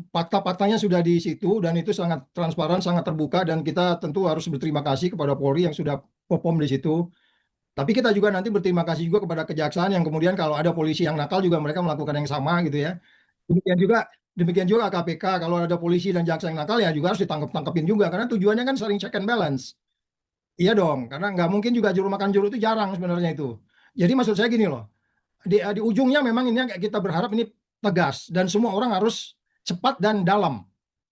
fakta-faktanya sudah di situ dan itu sangat transparan, sangat terbuka dan kita tentu harus berterima kasih kepada Polri yang sudah perform di situ. Tapi kita juga nanti berterima kasih juga kepada kejaksaan yang kemudian kalau ada polisi yang nakal juga mereka melakukan yang sama gitu ya. Demikian juga demikian juga KPK kalau ada polisi dan jaksa yang nakal ya juga harus ditangkap-tangkepin juga karena tujuannya kan saling check and balance. Iya dong, karena nggak mungkin juga juru makan juru itu jarang sebenarnya itu. Jadi maksud saya gini loh, di ujungnya memang ini kita berharap ini tegas dan semua orang harus cepat dan dalam.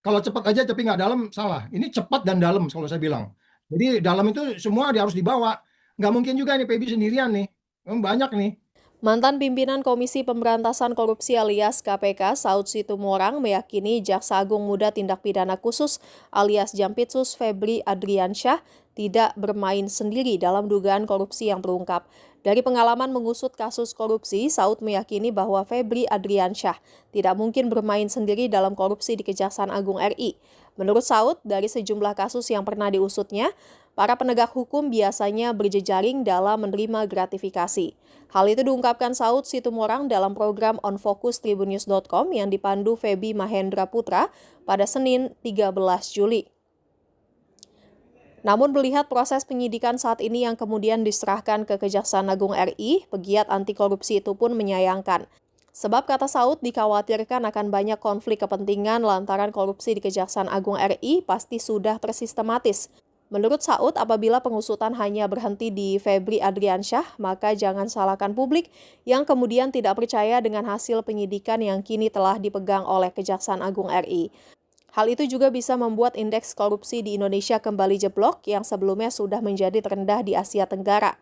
Kalau cepat aja tapi nggak dalam salah. Ini cepat dan dalam kalau saya bilang. Jadi dalam itu semua dia harus dibawa. Nggak mungkin juga ini PB sendirian nih. Banyak nih. Mantan pimpinan Komisi Pemberantasan Korupsi alias KPK, Saud Situmorang, meyakini Jaksa Agung Muda Tindak Pidana Khusus alias Jampitsus Febri Adriansyah tidak bermain sendiri dalam dugaan korupsi yang terungkap. Dari pengalaman mengusut kasus korupsi, Saud meyakini bahwa Febri Adriansyah tidak mungkin bermain sendiri dalam korupsi di Kejaksaan Agung RI. Menurut Saud, dari sejumlah kasus yang pernah diusutnya, para penegak hukum biasanya berjejaring dalam menerima gratifikasi. Hal itu diungkapkan Saud Situmorang dalam program On Focus Tribunnews.com yang dipandu Feby Mahendra Putra pada Senin 13 Juli. Namun melihat proses penyidikan saat ini yang kemudian diserahkan ke Kejaksaan Agung RI, pegiat anti korupsi itu pun menyayangkan. Sebab kata Saud dikhawatirkan akan banyak konflik kepentingan lantaran korupsi di Kejaksaan Agung RI pasti sudah tersistematis. Menurut Saud, apabila pengusutan hanya berhenti di Febri Adriansyah, maka jangan salahkan publik yang kemudian tidak percaya dengan hasil penyidikan yang kini telah dipegang oleh Kejaksaan Agung RI. Hal itu juga bisa membuat indeks korupsi di Indonesia kembali jeblok yang sebelumnya sudah menjadi terendah di Asia Tenggara.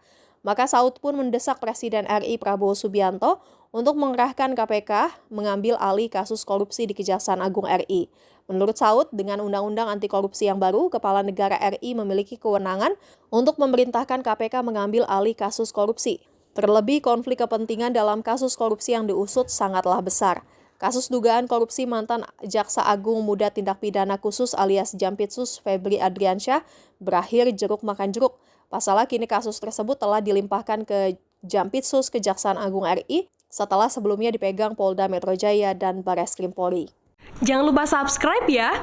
Maka Saud pun mendesak Presiden RI Prabowo Subianto untuk mengerahkan KPK mengambil alih kasus korupsi di Kejaksaan Agung RI. Menurut Saud, dengan Undang-Undang Anti Korupsi yang baru, Kepala Negara RI memiliki kewenangan untuk memerintahkan KPK mengambil alih kasus korupsi. Terlebih konflik kepentingan dalam kasus korupsi yang diusut sangatlah besar. Kasus dugaan korupsi mantan Jaksa Agung Muda Tindak Pidana Khusus alias Jampitsus Febri Adriansyah berakhir jeruk makan jeruk. Pasalnya kini kasus tersebut telah dilimpahkan ke Jampitsus Kejaksaan Agung RI setelah sebelumnya dipegang Polda Metro Jaya dan Barreskrim Polri. Jangan lupa subscribe ya!